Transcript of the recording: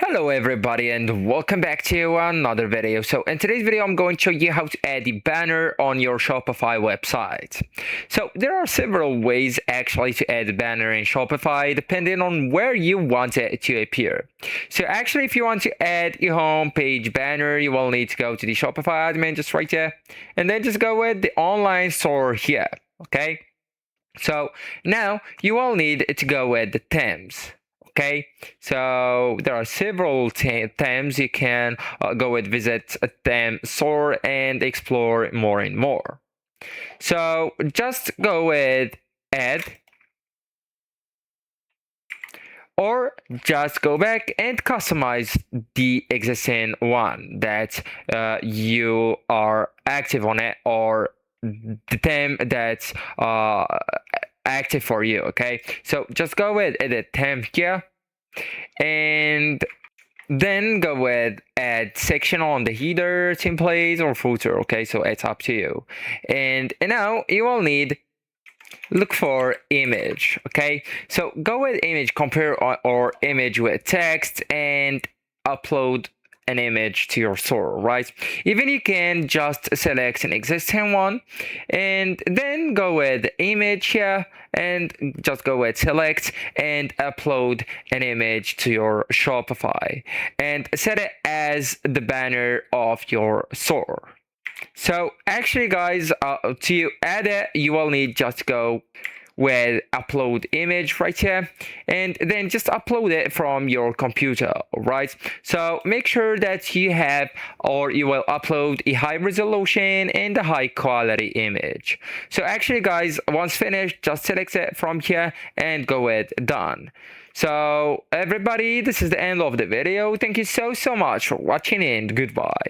Hello everybody and welcome back to another video. So in today's video I'm going to show you how to add the banner on your Shopify website. So there are several ways actually to add a banner in Shopify depending on where you want it to appear. So actually if you want to add a home page banner, you will need to go to the Shopify admin just right there and then just go with the online store here. Okay, so now you will need to go with the themes. Okay, so there are several themes you can go and visit a theme store and explore more and more. So just go with add, or just go back and customize the existing one that you are active on it, or the theme that's active for you. Okay, so just go with edit theme here and then go with add section on the header, templates, or footer. Okay, so it's up to you. And now you will need look for image. Okay, so go with image, compare or image with text, and upload an image to your store, right? Even you can just select an existing one and then go with image here and just go with select and upload an image to your Shopify and set it as the banner of your store. So actually guys, to add it, you will need just go with upload image right here and then just upload it from your computer. Right, so make sure that you have, or you will upload a high resolution and a high quality image. So actually guys, once finished, just select it from here and go with done. So everybody, this is the end of the video. Thank you so much for watching and goodbye.